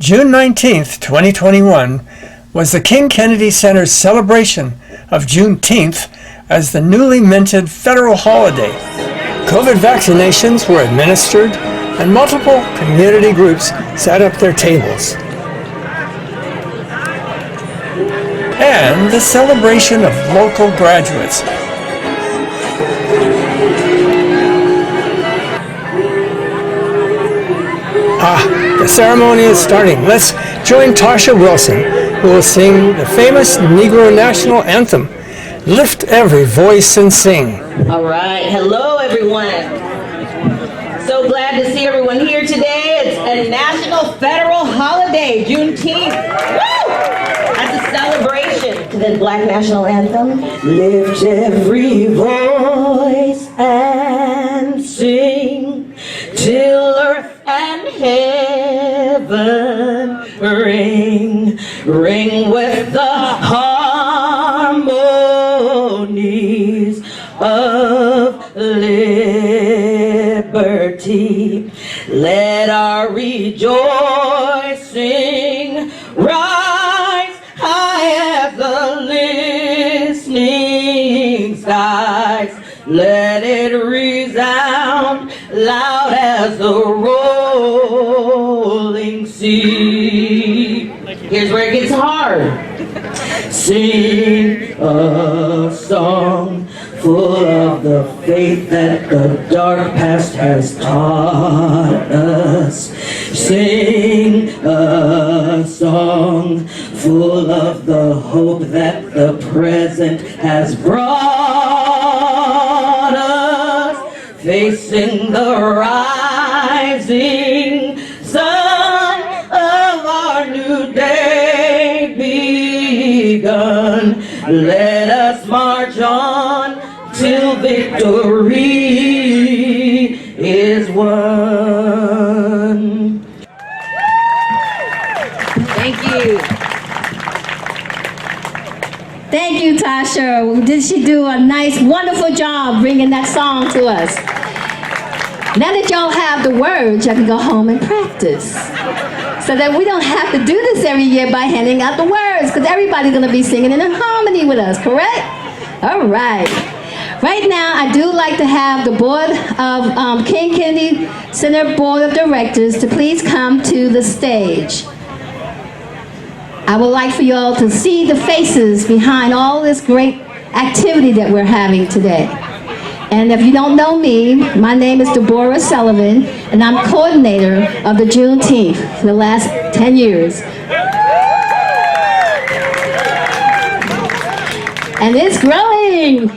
June 19th, 2021 was the King Kennedy Center's celebration of Juneteenth as the newly minted federal holiday. COVID vaccinations were administered and multiple community groups set up their tables. And the celebration of local graduates. The ceremony is starting. Let's join Tasha Wilson, who will sing the famous Negro National Anthem, Lift Every Voice and Sing. All right. Hello, everyone. So glad to see everyone here today. It's a national federal holiday, Juneteenth. Woo! That's a celebration to the Black National Anthem. Lift every voice and sing till earth and heaven ring, ring with the harmonies of liberty. Let our rejoicing rise high as the listening skies. Let it resound loud as the rolling sea. Here's where it gets hard. Sing a song full of the faith that the dark past has taught us. Sing a song full of the hope that the present has brought us. Facing the rising sun of our new day begun. Let us march on till victory is won. Thank you. Thank you, Tasha. Did she do a nice, wonderful job bringing that song to us? Now that y'all have the words, y'all can go home and practice. So that we don't have to do this every year by handing out the words, because everybody's going to be singing in harmony with us, correct? All right. Right now, I do like to have the Board of King Kennedy Center Board of Directors to please come to the stage. I would like for you all to see the faces behind all this great activity that we're having today. And if you don't know me, my name is Deborah Sullivan, and I'm coordinator of the Juneteenth for the last 10 years. And it's growing.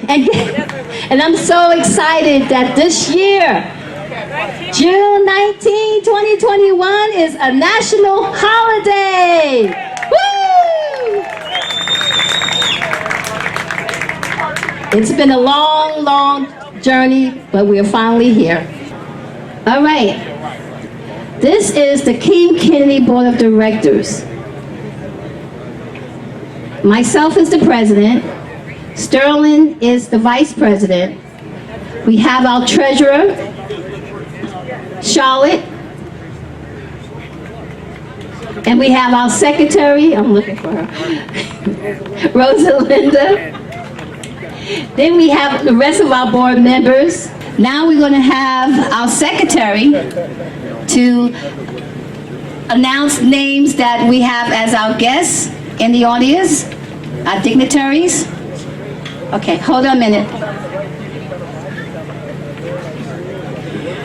And I'm so excited that this year, June 19, 2021, is a national holiday. Woo! It's been a long, long journey, but we're finally here. All right. This is the King Kennedy Board of Directors. Myself is the president. Sterling is the vice president. We have our treasurer, Charlotte. And we have our secretary, I'm looking for her, Rosalinda. Then we have the rest of our board members. Now we're going to have our secretary to announce names that we have as our guests in the audience, our dignitaries. Okay, hold on a minute.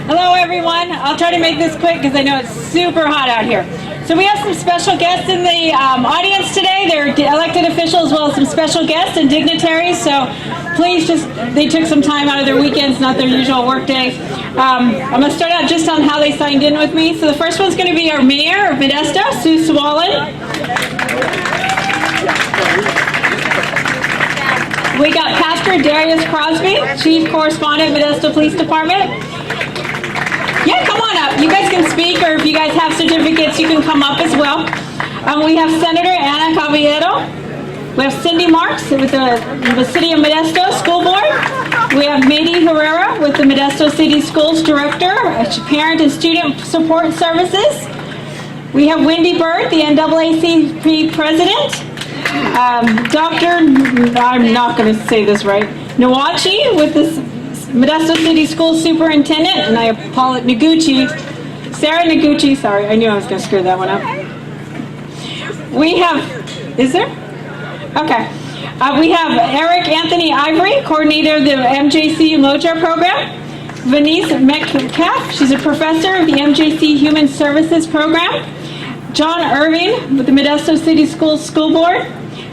Hello everyone. I'll try to make this quick because I know it's super hot out here. So we have some special guests in the audience today. They're elected officials as well as some special guests and dignitaries. So please they took some time out of their weekends, not their usual work day. I'm going to start out just on how they signed in with me. So the first one's going to be our mayor of Modesto, Sue Swallen. We got Pastor Darius Crosby, Chief Correspondent, Modesto Police Department. Yeah, come on up. You guys can speak, or if you guys have certificates, you can come up as well. We have Senator Ana Caballero. We have Cindy Marks with the City of Modesto School Board. We have Mady Herrera with the Modesto City Schools Director, Parent and Student Support Services. We have Wendy Bird, the NAACP president. Dr. I'm not going to say this right. Nawachi with the Modesto City School Superintendent, and I apologize, Sarah Noguchi, sorry, I knew I was going to screw that one up. We have, is there? Okay. We have Eric Anthony Ivory, coordinator of the MJC Moja program. Venice Metcalf, she's a professor of the MJC Human Services program. John Irving with the Modesto City Schools School Board.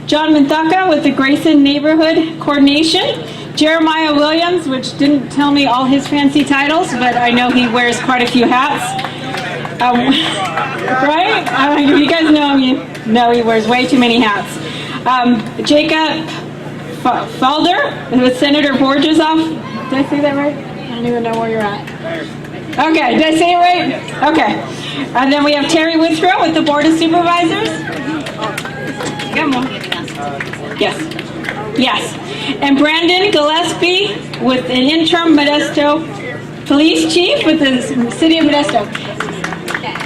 John Mintaka with the Grayson Neighborhood Coordination. Jeremiah Williams, which didn't tell me all his fancy titles, but I know he wears quite a few hats. Right? You guys know him. You know he wears way too many hats. Jacob Falder with Senator Borges off. Did I say that right? I don't even know where you're at. Okay, did I say it right? Okay. And then we have Terry Withrow with the Board of Supervisors. Come on. Yes. Yes. And Brandon Gillespie with an interim Modesto police chief with the city of Modesto.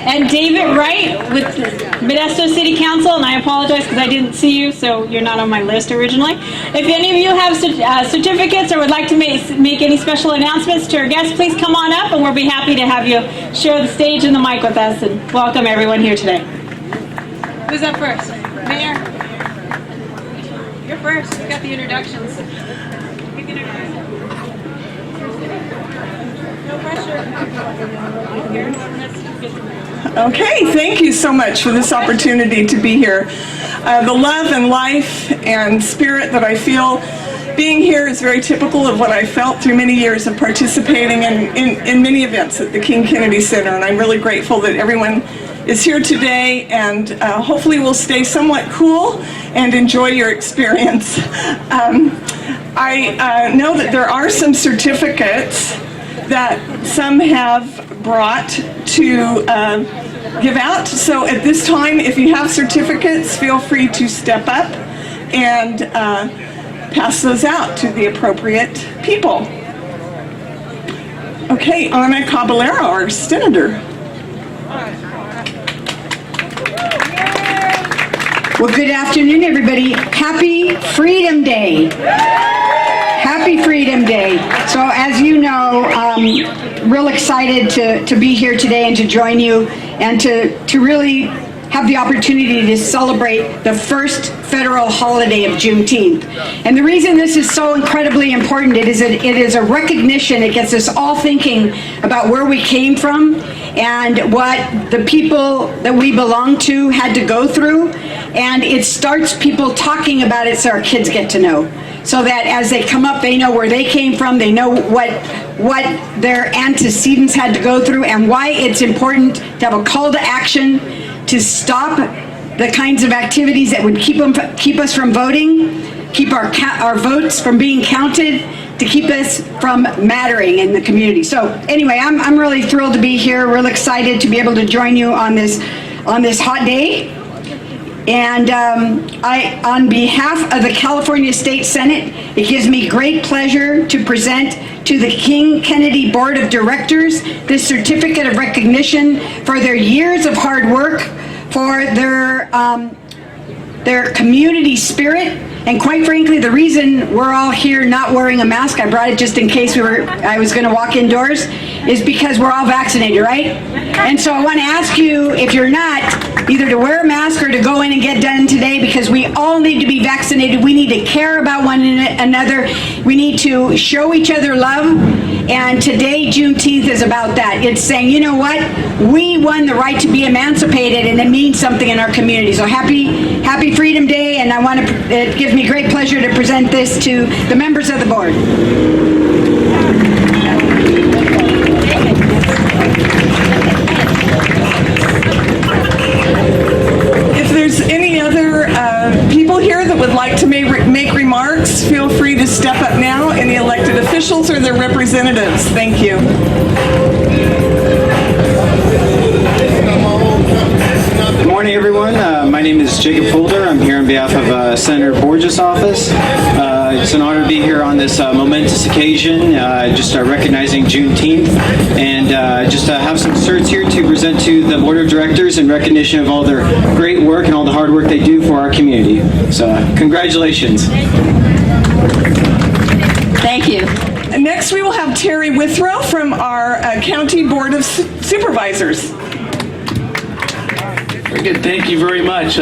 And David Wright with Modesto City Council, and I apologize because I didn't see you, so you're not on my list originally. If any of you have certificates or would like to make any special announcements to our guests, please come on up and we'll be happy to have you share the stage and the mic with us, and welcome everyone here today. Who's up first? Mayor? You're first. You got the introductions. You can introduce it. No pressure. Okay, thank you so much for this opportunity to be here. The love and life and spirit that I feel being here is very typical of what I felt through many years of participating in many events at the King Kennedy Center, and I'm really grateful that everyone is here today, and hopefully we'll stay somewhat cool and enjoy your experience. I know that there are some certificates that some have brought to give out. So at this time, if you have certificates, feel free to step up and pass those out to the appropriate people. Okay, Ana Caballero, our senator. Well, good afternoon, everybody. Happy Freedom Day. Happy Freedom Day. So as you know, real excited to be here today and to join you and to really have the opportunity to celebrate the first federal holiday of Juneteenth. And the reason this is so incredibly important, it is a recognition. It gets us all thinking about where we came from and what the people that we belong to had to go through. And it starts people talking about it so our kids get to know. So that as they come up, they know where they came from, they know what their antecedents had to go through, and why it's important to have a call to action to stop the kinds of activities that would keep us from voting, keep our votes from being counted, to keep us from mattering in the community. So anyway, I'm really thrilled to be here, real excited to be able to join you on this hot day. And on behalf of the California State Senate, it gives me great pleasure to present to the King Kennedy Board of Directors this certificate of recognition for their years of hard work, for their community spirit, and quite frankly, the reason we're all here not wearing a mask, I brought it just in case I was going to walk indoors, is because we're all vaccinated, right? And so I want to ask you, if you're not, either to wear a mask or to go in and get done today, because we all need to be vaccinated. We need to care about one another. We need to show each other love. And today, Juneteenth is about that. It's saying, you know what? We won the right to be emancipated, and it means something in our community. So happy Freedom Day, and it gives me great pleasure to present this to the members of the board. If there's any other people here that would like to make remarks, feel free to step up now, any elected officials or their representatives. Thank you. Good morning, everyone. My name is Jacob Folder. I'm here on behalf of Senator Borges' office. It's an honor to be here on this momentous occasion, just recognizing Juneteenth, and just have some certs here to present to the Board of Directors in recognition of all their great work and all the hard work they do for our community. So congratulations. Thank you. And next we will have Terry Withrow from our County Board of Supervisors. Very good. Thank you very much.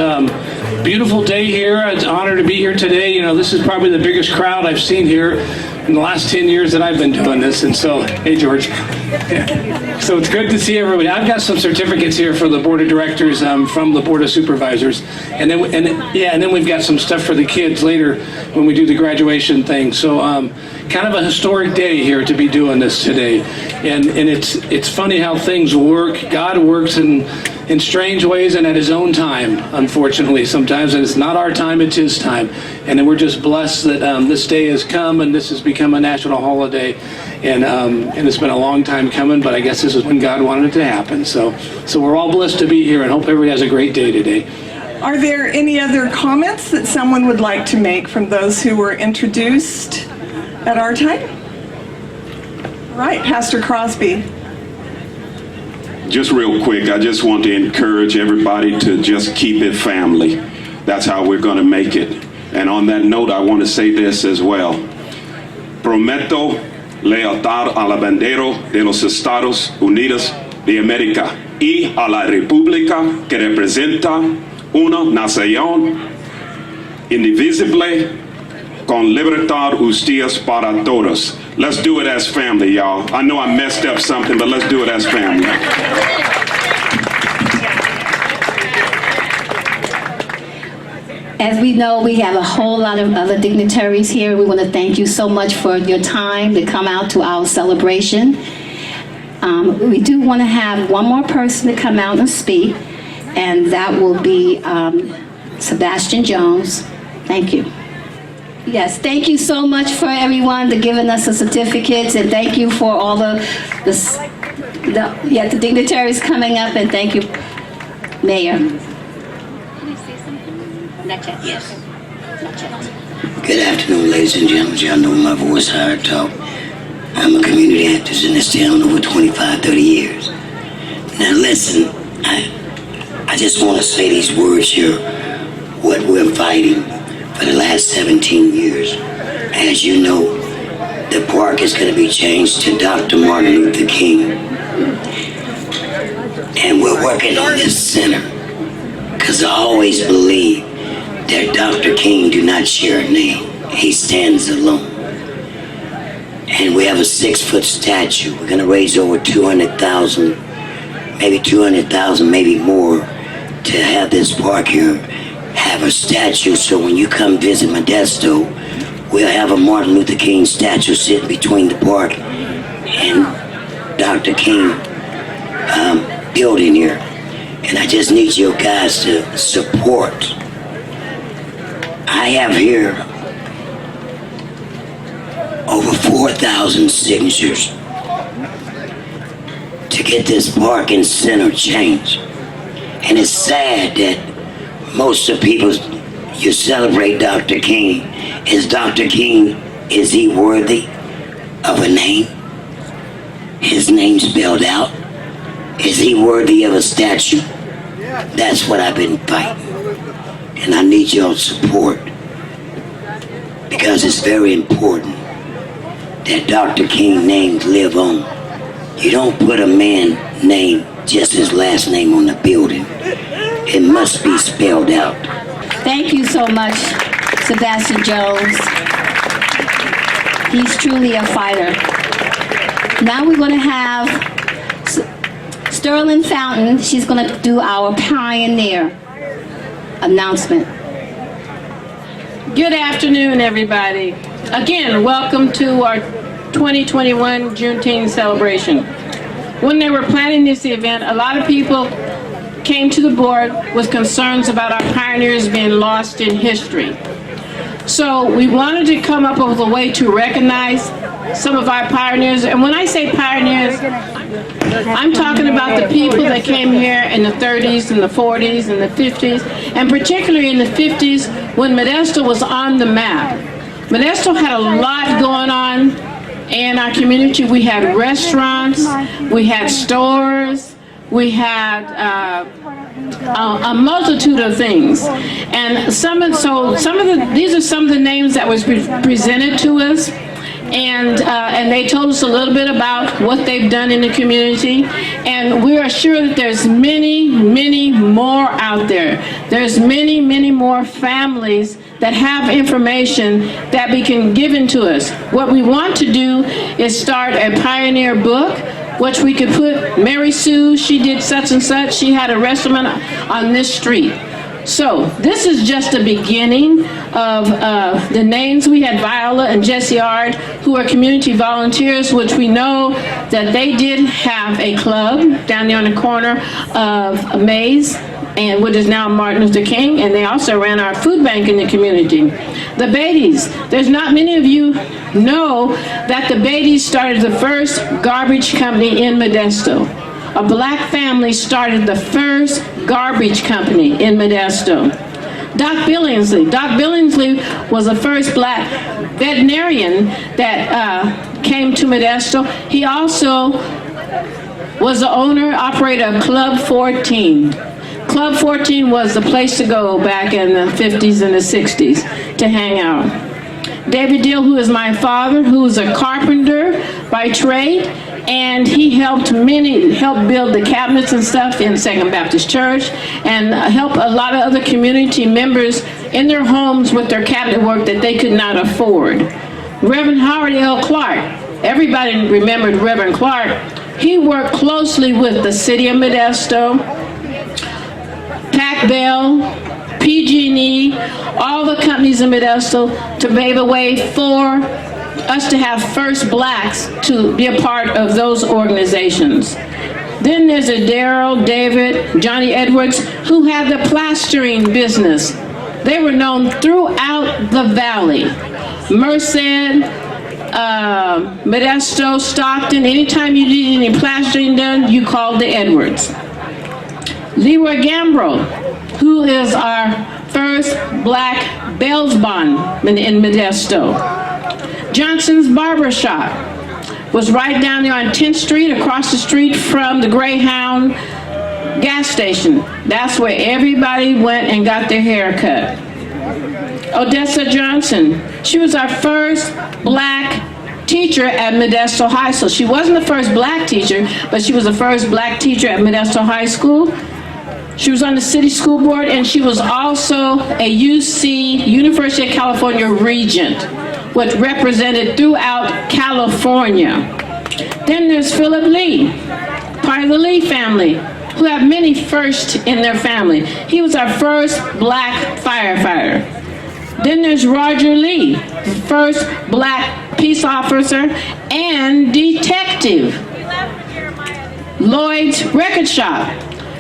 Beautiful day here. It's an honor to be here today. You know, this is probably the biggest crowd I've seen here in the last 10 years that I've been doing this. And so, hey, George. Yeah. So it's good to see everybody. I've got some certificates here for the Board of Directors from the Board of Supervisors. And then we've got some stuff for the kids later when we do the graduation thing. So kind of a historic day here to be doing this today. And it's funny how things work. God works in strange ways and at his own time, unfortunately, sometimes. And it's not our time, it's his time. And then we're just blessed that this day has come and this has become a national holiday. And it's been a long time coming, but I guess this is when God wanted it to happen. So we're all blessed to be here and hope everybody has a great day today. Are there any other comments that someone would like to make from those who were introduced at our time? All right, Pastor Crosby. Just real quick, I just want to encourage everybody to just keep it family. That's how we're going to make it. And on that note, I want to say this as well. Prometo lealtad a la bandera de los Estados Unidos de América y a la república que representa una nación indivisible con libertad justicia para todos. Let's do it as family, y'all. I know I messed up something, but let's do it as family. As we know, we have a whole lot of other dignitaries here. We want to thank you so much for your time to come out to our celebration. We do want to have one more person to come out and speak, and that will be Sebastian Jones. Thank you. Yes, thank you so much for everyone for giving us the certificates, and thank you for all the dignitaries coming up, and thank you, Mayor. Not yet, yes. Not yet. Good afternoon, ladies and gentlemen. Y'all know my voice, how I talk. I'm a community activist in this town over 25, 30 years. Now listen, I just want to say these words here, what we're fighting for the last 17 years. As you know, the park is going to be changed to Dr. Martin Luther King. And we're working on this center, because I always believe that Dr. King do not share a name. He stands alone. And we have a 6-foot statue. We're going to raise over 200,000, maybe 200,000, maybe more, to have this park here have a statue. So when you come visit Modesto, we'll have a Martin Luther King statue sitting between the park and Dr. King building here. And I just need you guys to support. I have here over 4,000 signatures to get this park and center changed. And it's sad that most of people, you celebrate Dr. King. Is Dr. King, is he worthy of a name? His name spelled out? Is he worthy of a statue? That's what I've been fighting. And I need y'all's support, because it's very important that Dr. King's name live on. You don't put a man's name, just his last name, on the building. It must be spelled out. Thank you so much, Sebastian Jones. He's truly a fighter. Now we're going to have Sterling Fountain. She's going to do our pioneer announcement. Good afternoon, everybody. Again, welcome to our 2021 Juneteenth celebration. When they were planning this event, a lot of people came to the board with concerns about our pioneers being lost in history. So we wanted to come up with a way to recognize some of our pioneers. And when I say pioneers, I'm talking about the people that came here in the 30s and the 40s and the 50s and particularly in the 50s when Modesto was on the map. Modesto had a lot going on in our community. We had restaurants, we had stores, we had a multitude of things, and these are some of the names that was presented to us, and they told us a little bit about what they've done in the community, and we are sure that there's many, many more out there. There's many, many more families that have information that we can give into us. What we want to do is start a pioneer book, which we could put Mary Sue, she did such and such, she had a restaurant on this street. So this is just the beginning of the names. We had Viola and Jesse Ard, who are community volunteers, which we know that they did have a club down there on the corner of Mays, and what is now Martin Luther King, and they also ran our food bank in the community. The Beatties, there's not many of you know that the Beatties started the first garbage company in Modesto. A black family started the first garbage company in Modesto. Doc Billingsley was the first black veterinarian that came to Modesto. He also was the owner, operator of Club 14. Club 14 was the place to go back in the 50s and the 60s to hang out. David Deal, who is my father, who is a carpenter by trade, and he helped build the cabinets and stuff in Second Baptist Church, and help a lot of other community members in their homes with their cabinet work that they could not afford. Reverend Howard L. Clark, everybody remembered Reverend Clark. He worked closely with the city of Modesto, Pac Bell, PG&E, all the companies in Modesto to pave the way for us to have first blacks to be a part of those organizations. Then there's a Daryl, David, Johnny Edwards, who had the plastering business. They were known throughout the valley. Merced, Modesto, Stockton, anytime you needed any plastering done, you called the Edwards. Leroy Gambro, who is our first black bails bond in Modesto. Johnson's Barber Shop was right down there on 10th Street, across the street from the Greyhound gas station. That's where everybody went and got their hair cut. Odessa Johnson, she was our first black teacher at Modesto High School. She wasn't the first black teacher, but she was the first black teacher at Modesto High School. She was on the city school board, and she was also a UC, University of California regent, which represented throughout California. Then there's Philip Lee, part of the Lee family, who have many firsts in their family. He was our first black firefighter. Then there's Roger Lee, the first black peace officer and detective. Lloyd's Record Shop.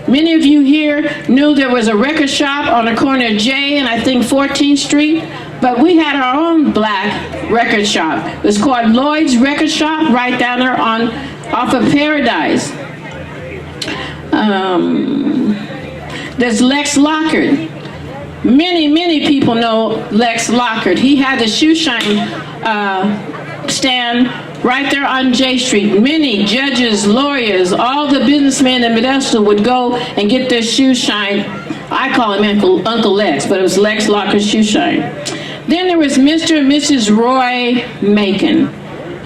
Many of you here knew there was a record shop on the corner of J and I think 14th Street, but we had our own black record shop. It was called Lloyd's Record Shop right down there off of Paradise. There's Lex Lockhart. Many people know Lex Lockhart. He had the shoe shine stand right there on J Street. Many judges, lawyers, all the businessmen in Modesto would go and get their shoe shine. I call him Uncle Lex, but it was Lex Locker's shoe shine. Then there was Mr. and Mrs. Roy Macon,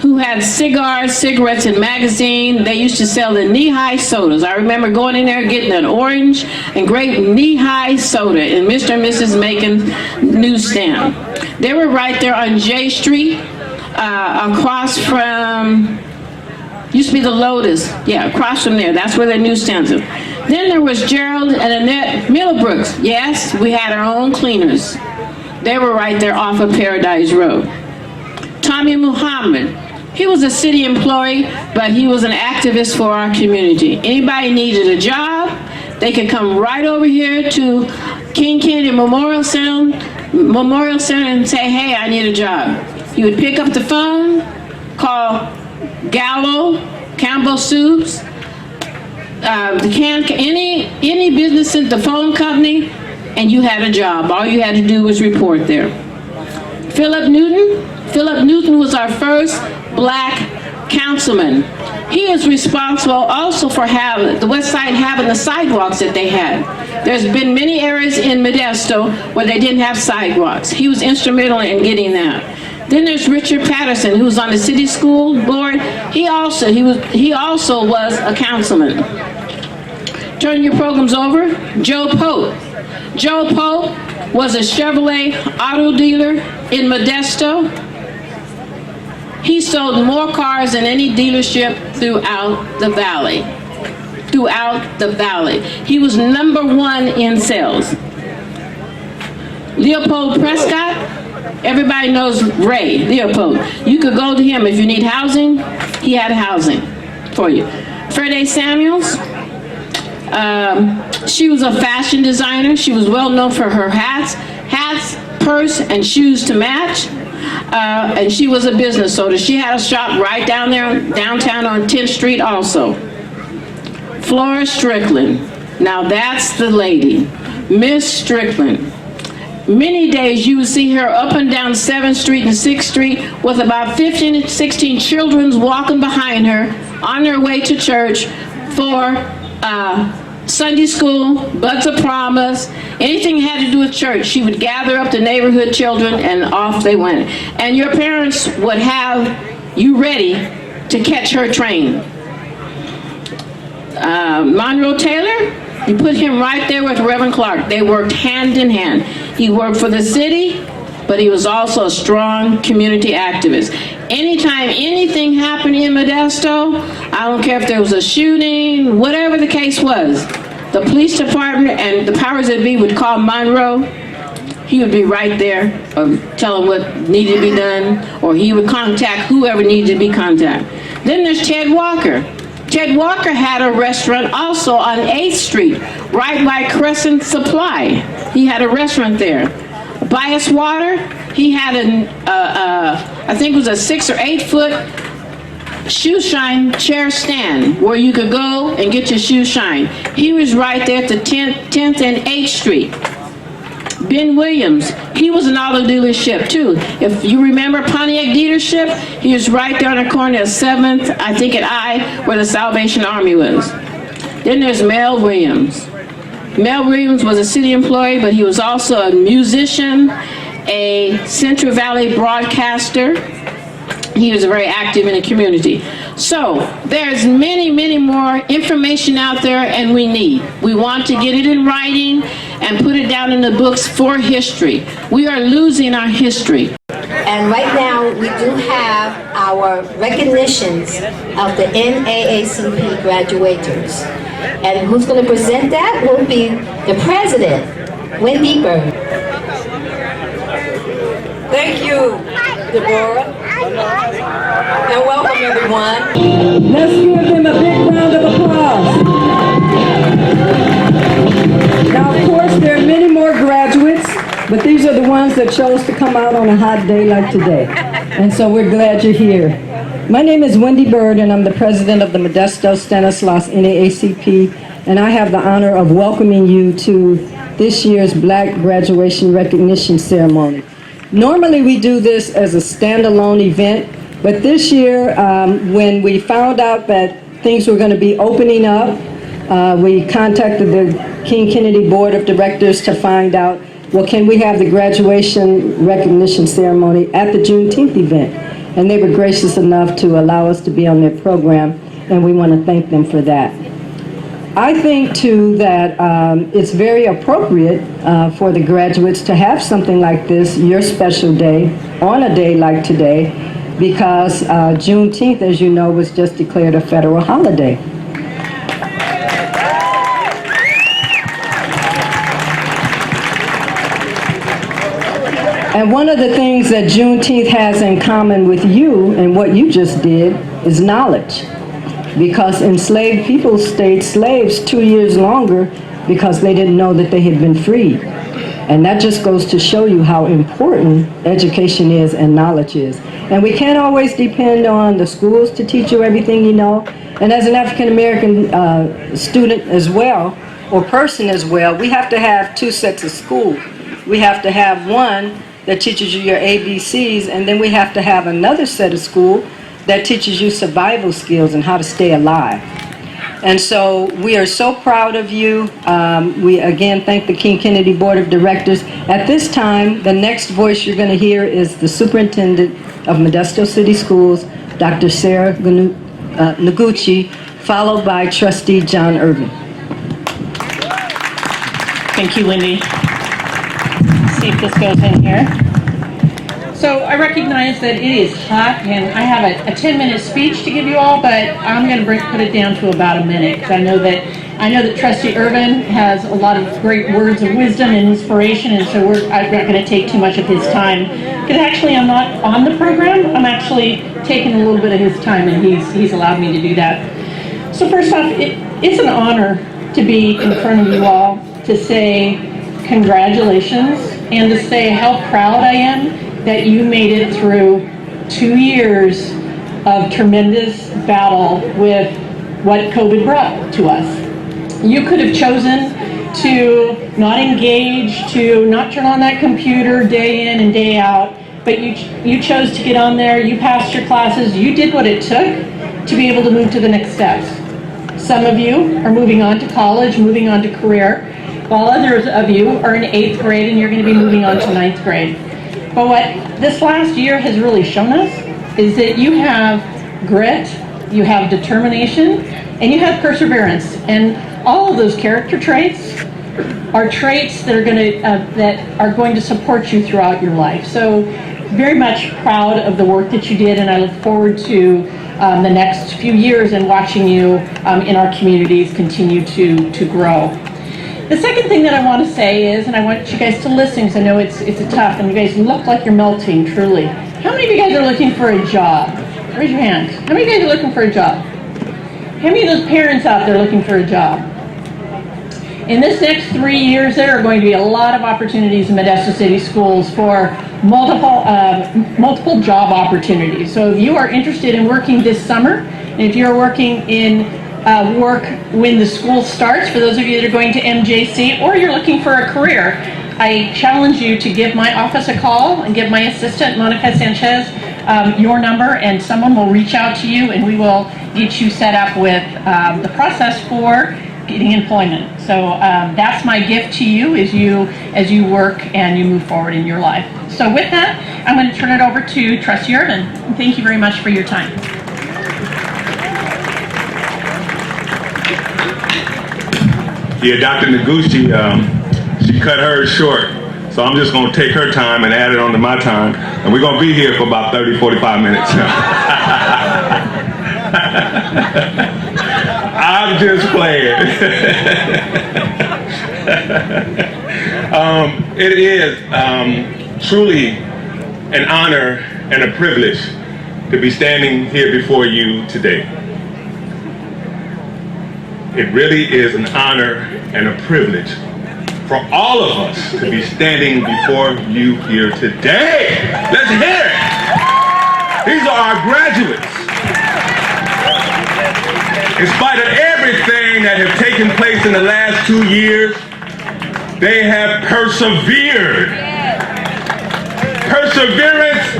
who had cigars, cigarettes, and magazine. They used to sell the knee-high sodas. I remember going in there getting an orange and grape knee-high soda in Mr. and Mrs. Macon's newsstand. They were right there on J Street, across from, used to be the Lotus. Yeah, across from there. That's where their newsstands are. Then there was Gerald and Annette Middlebrooks. Yes, we had our own cleaners. They were right there off of Paradise Road. Tommy Muhammad. He was a city employee, but he was an activist for our community. Anybody needed a job, they could come right over here to King Kennedy Memorial Center and say, hey, I need a job. He would pick up the phone, call Gallo, Campbell Soups, any business at the phone company, and you had a job. All you had to do was report there. Philip Newton was our first black councilman. He is responsible also for the West Side having the sidewalks that they had. There's been many areas in Modesto where they didn't have sidewalks. He was instrumental in getting that. Then there's Richard Patterson, who was on the city school board. He also was a councilman. Turn your programs over. Joe Pope. Joe Pope was a Chevrolet auto dealer in Modesto. He sold more cars than any dealership throughout the valley. Throughout the valley. He was #1 in sales. Leopold Prescott, everybody knows Ray Leopold. You could go to him if you need housing, he had housing for you. Freddie Samuels, she was a fashion designer. She was well known for her hats, purse, and shoes to match. And she was a business owner. She had a shop right down there, downtown on 10th Street also. Flora Strickland. Now that's the lady, Miss Strickland. Many days you would see her up and down 7th Street and 6th Street with about 15 to 16 children walking behind her on their way to church for Sunday school, Buds of Promise, anything had to do with church. She would gather up the neighborhood children and off they went. And your parents would have you ready to catch her train. Monroe Taylor, you put him right there with Reverend Clark. They worked hand in hand. He worked for the city, but he was also a strong community activist. Anytime anything happened in Modesto, I don't care if there was a shooting, whatever the case was, the police department and the powers that be would call Monroe. He would be right there, tell him what needed to be done, or he would contact whoever needed to be contacted. Then there's Ted Walker. Ted Walker had a restaurant also on 8th Street, right by Crescent Supply. He had a restaurant there. Bias Water, he had I think it was a 6 or 8 foot shoe shine chair stand where you could go and get your shoe shine. He was right there at the 10th and 8th Street. Ben Williams, he was an auto dealership too. If you remember Pontiac dealership, he was right there on the corner of 7th, I think at I, where the Salvation Army was. Then there's Mel Williams. Mel Williams was a city employee, but he was also a musician, a Central Valley broadcaster. He was very active in the community. So there's many, many more information out there, and we want to get it in writing and put it down in the books for history. We are losing our history. And right now, we do have our recognitions of the NAACP graduates. And who's going to present that will be the president, Wendy Bird. Thank you, Deborah. And welcome, everyone. Let's give them a big round of applause. Now, of course, there are many more graduates, but these are the ones that chose to come out on a hot day like today. And so we're glad you're here. My name is Wendy Bird, and I'm the president of the Modesto Stanislaus NAACP, and I have the honor of welcoming you to this year's Black Graduation Recognition Ceremony. Normally we do this as a standalone event, but this year when we found out that things were going to be opening up, we contacted the King Kennedy Board of Directors to find out, well, can we have the graduation recognition ceremony at the Juneteenth event? And they were gracious enough to allow us to be on their program, and we want to thank them for that. I think, too, that it's very appropriate for the graduates to have something like this, your special day, on a day like today, because Juneteenth, as you know, was just declared a federal holiday. And one of the things that Juneteenth has in common with you and what you just did is knowledge. Because enslaved people stayed slaves 2 years longer because they didn't know that they had been freed. And that just goes to show you how important education is and knowledge is. And we can't always depend on the schools to teach you everything you know. And as an African American student as well, or person as well, we have to have two sets of school. We have to have one that teaches you your ABCs, and then we have to have another set of school that teaches you survival skills and how to stay alive. And so we are so proud of you. We again thank the King Kennedy Board of Directors. At this time, the next voice you're going to hear is the Superintendent of Modesto City Schools, Dr. Sarah Noguchi, followed by Trustee John Irvin. Thank you, Wendy. Let's see if this goes in here. So I recognize that it is hot, and I have a 10-minute speech to give you all, but I'm going to put it down to about a minute, because I know that Trustee Irvin has a lot of great words of wisdom and inspiration, and so I'm not going to take too much of his time. Because actually, I'm not on the program. I'm actually taking a little bit of his time, and he's allowed me to do that. So first off, it's an honor to be in front of you all to say congratulations and to say how proud I am that you made it through 2 years of tremendous battle with what COVID brought to us. You could have chosen to not engage, to not turn on that computer day in and day out, but you chose to get on there, you passed your classes, you did what it took to be able to move to the next steps. Some of you are moving on to college, moving on to career, while others of you are in 8th grade and you're going to be moving on to 9th grade. But what this last year has really shown us is that you have grit, you have determination, and you have perseverance. And all of those character traits are traits that are going to support you throughout your life. So very much proud of the work that you did, and I look forward to the next few years and watching you in our communities continue to grow. The second thing that I want to say is, and I want you guys to listen because I know it's tough, and you guys look like you're melting, truly. How many of you guys are looking for a job? Raise your hand. How many of you guys are looking for a job? How many of those parents out there looking for a job? In this next 3 years, there are going to be a lot of opportunities in Modesto City Schools for multiple job opportunities. So if you are interested in working this summer, and if you're working in work when the school starts, for those of you that are going to MJC, or you're looking for a career, I challenge you to give my office a call and give my assistant, Monica Sanchez, your number, and someone will reach out to you and we will get you set up with the process for getting employment. So that's my gift to you as you work and you move forward in your life. So with that, I'm going to turn it over to Trustee Irvin. Thank you very much for your time. Yeah, Dr. Noguchi, she cut hers short, so I'm just going to take her time and add it onto my time, and we're going to be here for about 30, 45 minutes. I'm just playing. It is truly an honor and a privilege to be standing here before you today. It really is an honor and a privilege for all of us to be standing before you here today. Let's hear it. These are our graduates. In spite of everything that has taken place in the last 2 years, they have persevered. Perseverance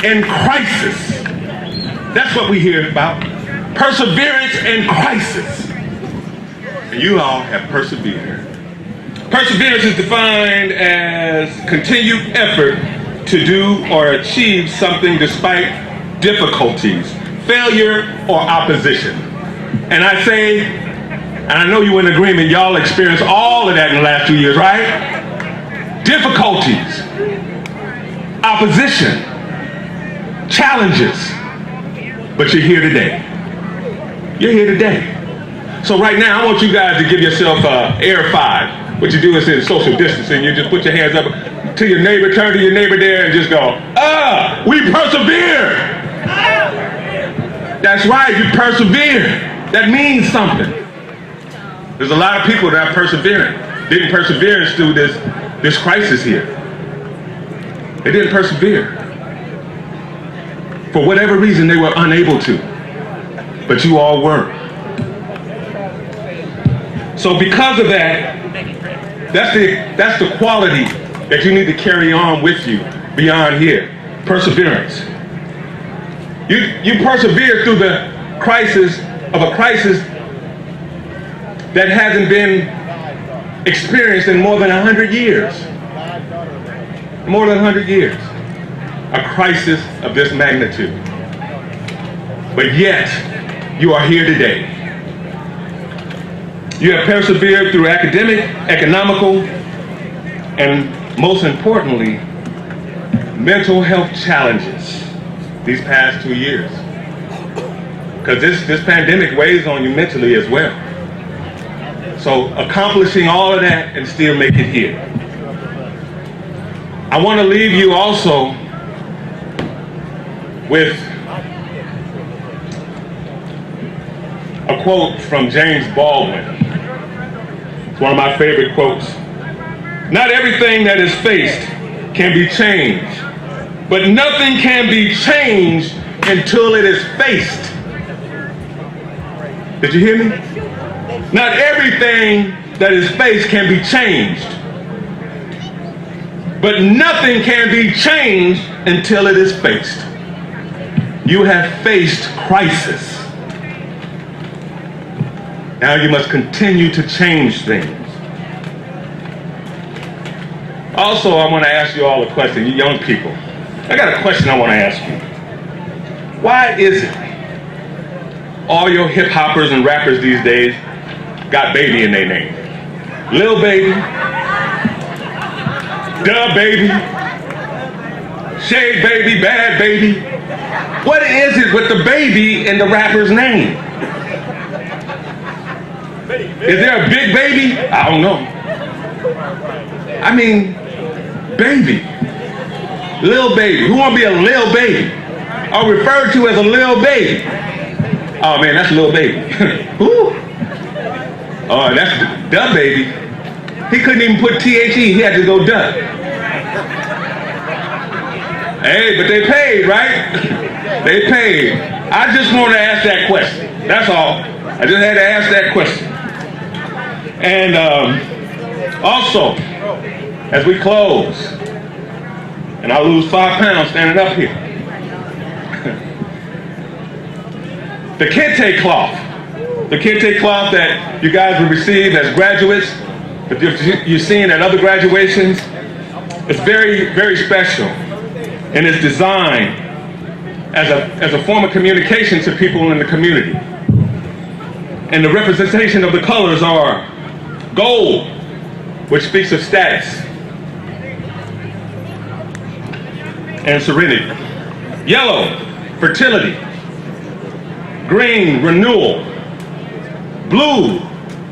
in crisis. That's what we hear about. Perseverance in crisis. And you all have persevered. Perseverance is defined as continued effort to do or achieve something despite difficulties, failure, or opposition. And I say, and I know you're in agreement, y'all experienced all of that in the last 2 years, right? Difficulties, opposition, challenges, but you're here today. You're here today. So right now, I want you guys to give yourself air 5. What you do is in social distancing, you just put your hands up to your neighbor, turn to your neighbor there, and just go, we persevere. That's right, you persevere. That means something. There's a lot of people that are persevering. Didn't persevere through this crisis here. They didn't persevere. For whatever reason, they were unable to. But you all were. So because of that, that's the quality that you need to carry on with you beyond here. Perseverance. You persevere through the crisis of a crisis that hasn't been experienced in more than 100 years. More than 100 years. A crisis of this magnitude. But yet, you are here today. You have persevered through academic, economical, and most importantly, mental health challenges these past 2 years. Because this pandemic weighs on you mentally as well. So accomplishing all of that and still make it here. I want to leave you also with a quote from James Baldwin. It's one of my favorite quotes. Not everything that is faced can be changed, but nothing can be changed until it is faced. Did you hear me? Not everything that is faced can be changed, but nothing can be changed until it is faced. You have faced crisis. Now you must continue to change things. Also, I want to ask you all a question, you young people. I got a question I want to ask you. Why is it all your hip hoppers and rappers these days got baby in their name? Lil Baby, Dub Baby, Shade Baby, Bad Baby. What is it with the baby in the rapper's name? Is there a big baby? I don't know. I mean, baby. Lil Baby. Who want to be a Lil Baby? Or referred to as a Lil Baby? Oh man, that's Lil Baby. Who? Oh, that's Dub Baby. He couldn't even put T-H-E. He had to go Dub. Hey, but they paid, right? They paid. I just want to ask that question. That's all. I just had to ask that question. And also, as we close, and I lose 5 pounds standing up here, the kente cloth. The kente cloth that you guys will receive as graduates, but you've seen at other graduations, it's very, very special. And it's designed as a form of communication to people in the community. And the representation of the colors are gold, which speaks of status and serenity. Yellow, fertility. Green, renewal. Blue,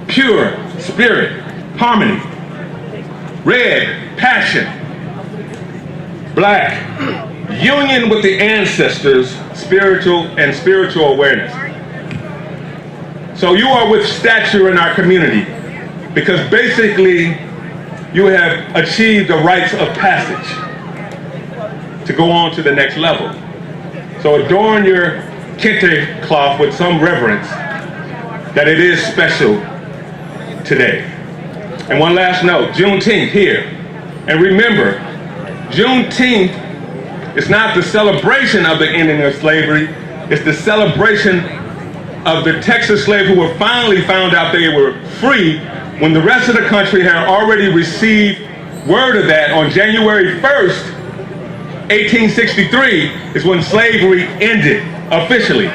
pure spirit, harmony. Red, passion. Black, union with the ancestors, spiritual awareness. So you are with stature in our community because basically you have achieved the rites of passage to go on to the next level. So adorn your kente cloth with some reverence that it is special today. And one last note, Juneteenth here. And remember, Juneteenth is not the celebration of the ending of slavery, it's the celebration of the Texas slaves who were finally found out they were free when the rest of the country had already received word of that on January 1st, 1863 is when slavery ended officially.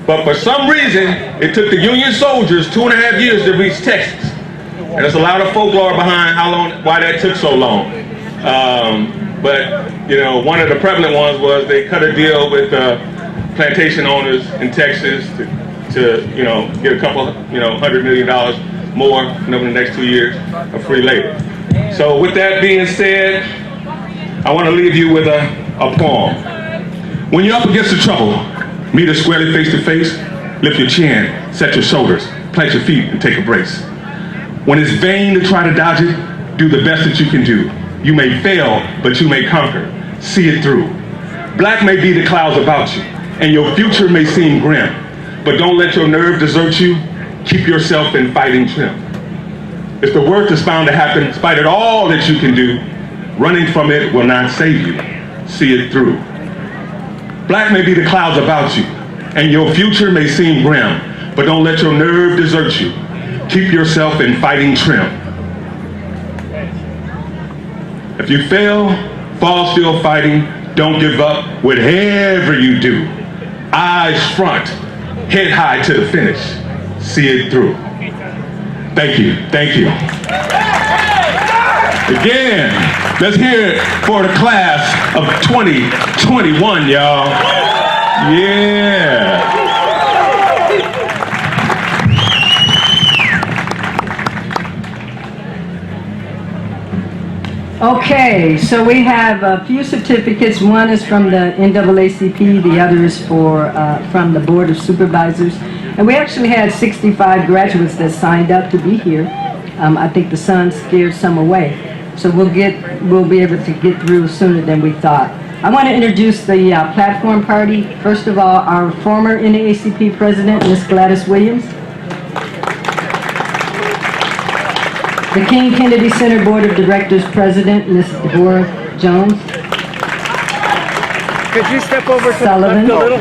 But for some reason, it took the Union soldiers 2.5 years to reach Texas. And there's a lot of folklore behind why that took so long. But you know, one of the prevalent ones was they cut a deal with plantation owners in Texas to you know, get a couple, $100 million more over the next 2 years of free labor. So with that being said, I want to leave you with a poem. When you're up against the trouble, meet it squarely face to face, lift your chin, set your shoulders, plant your feet, and take a brace. When it's vain to try to dodge it, do the best that you can do. You may fail, but you may conquer. See it through. Black may be the clouds about you, and your future may seem grim, but don't let your nerve desert you. keep yourself in fighting trim. If the worst is found to happen, in spite of all that you can do, running from it will not save you. See it through. Black may be the clouds about you, and your future may seem grim, but don't let your nerve desert you. Keep yourself in fighting trim. If you fail, fall still fighting, don't give up, whatever you do. Eyes front, head high to the finish. See it through. Thank you, thank you. Again, let's hear it for the class of 2021, y'all. Yeah. Okay, so we have a few certificates. One is from the NAACP, the other is from the Board of Supervisors. And we actually had 65 graduates that signed up to be here. I think the sun scared some away. So we'll be able to get through sooner than we thought. I want to introduce the platform party. First of all, our former NAACP president, Ms. Gladys Williams. The King Kennedy Center Board of Directors President, Ms. Deborah Jones. Could you step over to Sullivan. the little?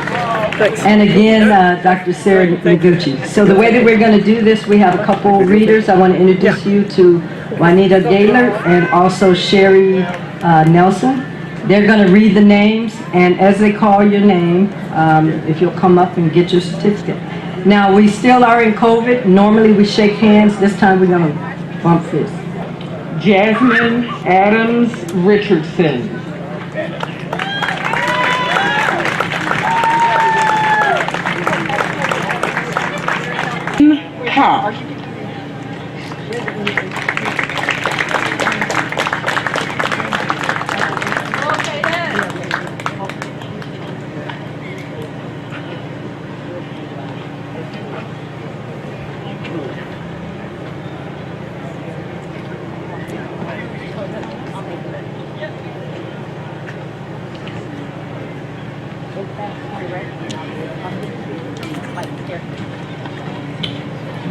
Thanks. And again, Dr. Sarah Noguchi. So the way that we're going to do this, we have a couple readers. I want to introduce you to Juanita Gaylor and also Sherry Nelson. They're going to read the names, and as they call your name, if you'll come up and get your certificate. Now, we still are in COVID. Normally we shake hands. This time we're going to bump fists. Jasmine Adams Richardson. Cobb.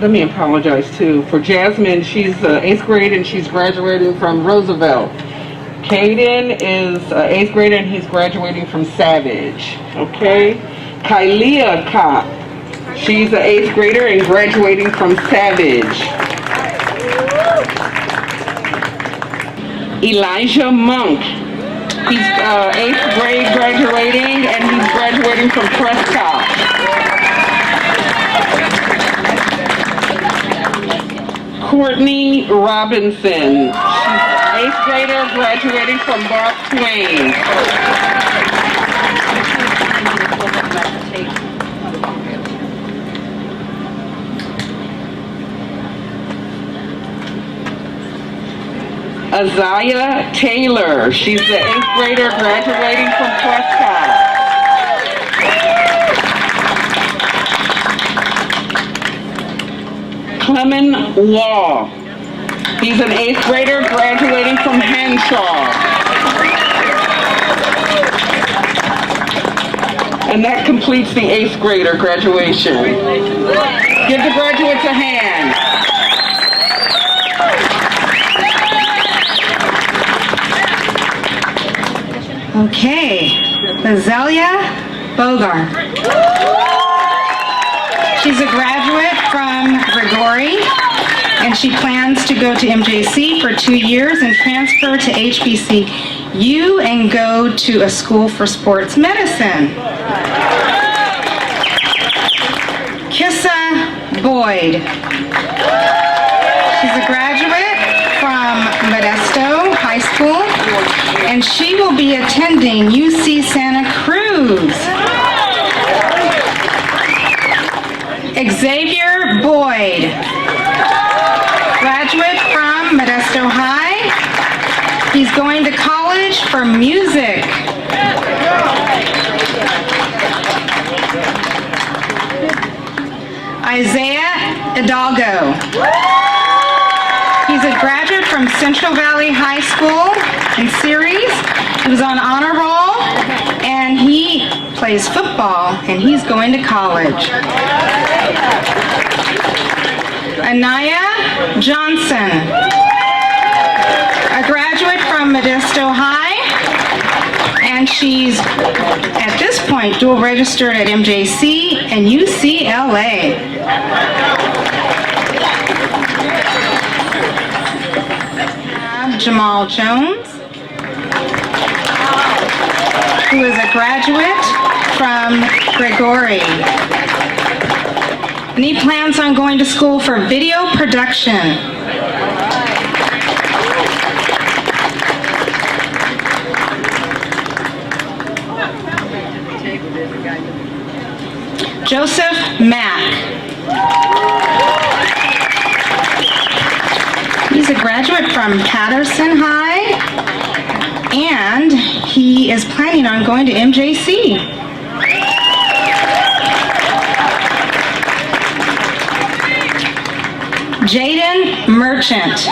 Let me apologize too. For Jasmine, she's 8th grade and she's graduating from Roosevelt. Caden is 8th grade and he's graduating from Savage. Okay? Kylia Kopp, she's an 8th grader and graduating from Savage. Elijah Monk, he's 8th grade graduating and he's graduating from Prescott. Courtney Robinson, she's 8th grader graduating from Mark Twain. Azaya Taylor, she's the 8th grader graduating from Prescott. Clement Law, he's an 8th grader graduating from Henshaw. And that completes the 8th grader graduation. Give the graduates a hand. Okay, Azalea Bogart. She's a graduate from Grigori, and she plans to go to MJC for 2 years and transfer to HBCU and go to a school for sports medicine. Kissa Boyd. She's a graduate from Modesto High School, and she will be attending UC Santa Cruz. Xavier Boyd, graduate from Modesto High. He's going to college for music. Isaiah Hidalgo. He's a graduate from Central Valley High School in Ceres. He was on honor roll, and he plays football, and he's going to college. Anaya Johnson, a graduate from Modesto High, and she's, at this point, dual registered at MJC and UCLA. Jamal Jones, who is a graduate from Gregory. And he plans on going to school for video production. Joseph Mack. He's a graduate from Patterson High, and he is planning on going to MJC. Jaden Merchant,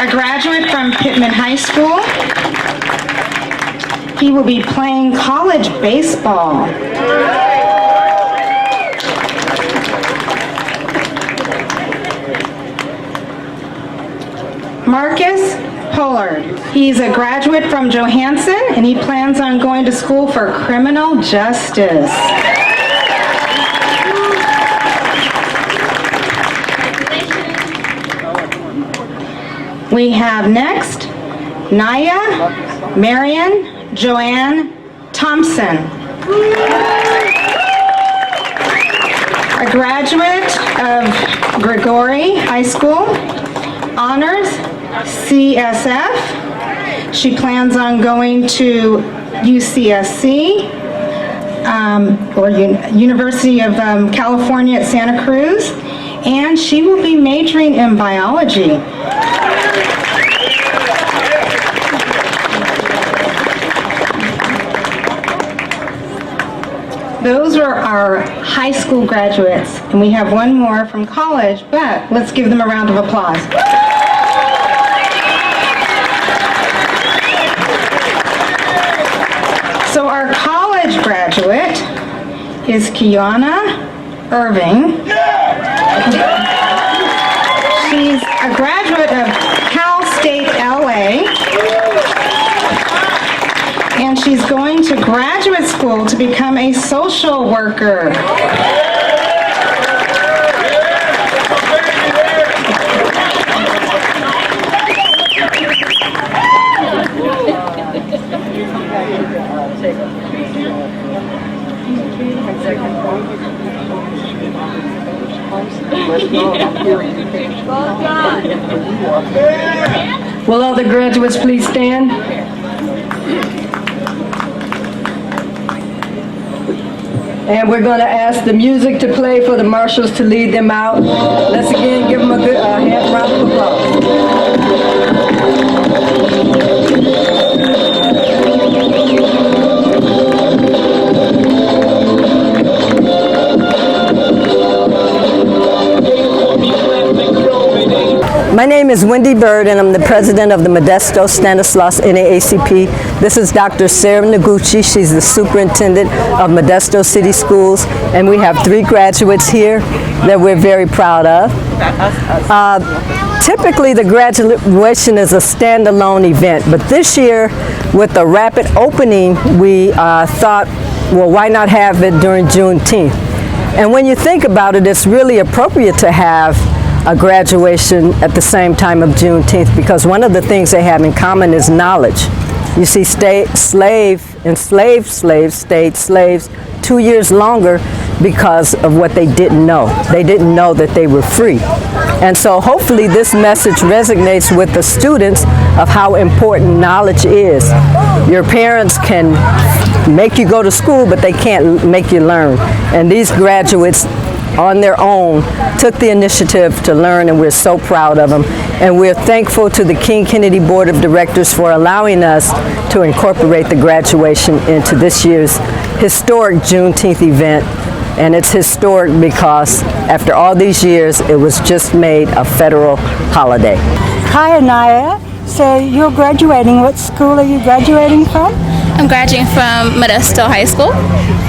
a graduate from Pittman High School. He will be playing college baseball. Marcus Pollard. He's a graduate from Johansson, and he plans on going to school for criminal justice. We have next Naya Marion Joanne Thompson, a graduate of Gregory High School, honors CSF. She plans on going to UCSC, or University of California at Santa Cruz, and she will be majoring in biology. Those are our high school graduates, and we have one more from college, but let's give them a round of applause. So our college graduate is Kiana Irving. She's a graduate of Cal State LA, and she's going to graduate school to become a social worker. Will all the graduates please stand? And we're going to ask the music to play for the marshals to lead them out. Let's again give them a good hand round of applause. My name is Wendy Bird, and I'm the president of the Modesto Stanislaus NAACP. This is Dr. Sarah Noguchi. She's the superintendent of Modesto City Schools, and we have 3 graduates here that we're very proud of. Typically, the graduation is a standalone event, but this year, with the rapid opening, we thought, well, why not have it during Juneteenth? And when you think about it, it's really appropriate to have a graduation at the same time of Juneteenth, because one of the things they have in common is knowledge. You see, enslaved slaves stayed slaves 2 years longer because of what they didn't know. They didn't know that they were free. And so hopefully this message resonates with the students of how important knowledge is. Your parents can make you go to school, but they can't make you learn. And these graduates on their own took the initiative to learn, and we're so proud of them. And we're thankful to the King Kennedy Board of Directors for allowing us to incorporate the graduation into this year's historic Juneteenth event. And it's historic because after all these years, it was just made a federal holiday. Hi, Anaya. So you're graduating. What school are you graduating from? I'm graduating from Modesto High School.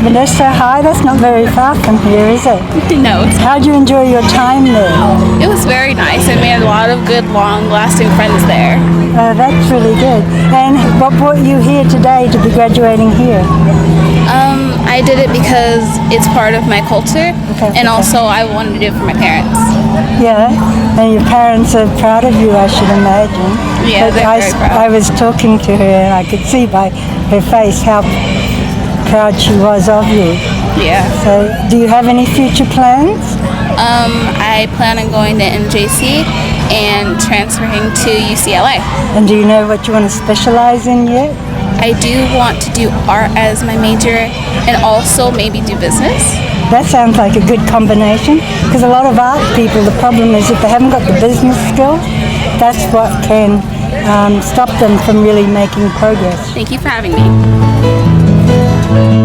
Modesto High, that's not very far from here, is it? No. How did you enjoy your time there? It was very nice. I made a lot of good, long-lasting friends there. That's really good. And what brought you here today to be graduating here? I did it because it's part of my culture, and also I wanted to do it for my parents. Yeah, and your parents are proud of you, I should imagine. Yeah, But they're very proud. I was talking to her and I could see by her face how proud she was of you. Yeah. So, do you have any future plans? I plan on going to MJC and transferring to UCLA. And do you know what you want to specialize in yet? I do want to do art as my major and also maybe do business. That sounds like a good combination, because a lot of art people, the problem is if they haven't got the business skills, that's what can stop them from really making progress. Thank you for having me.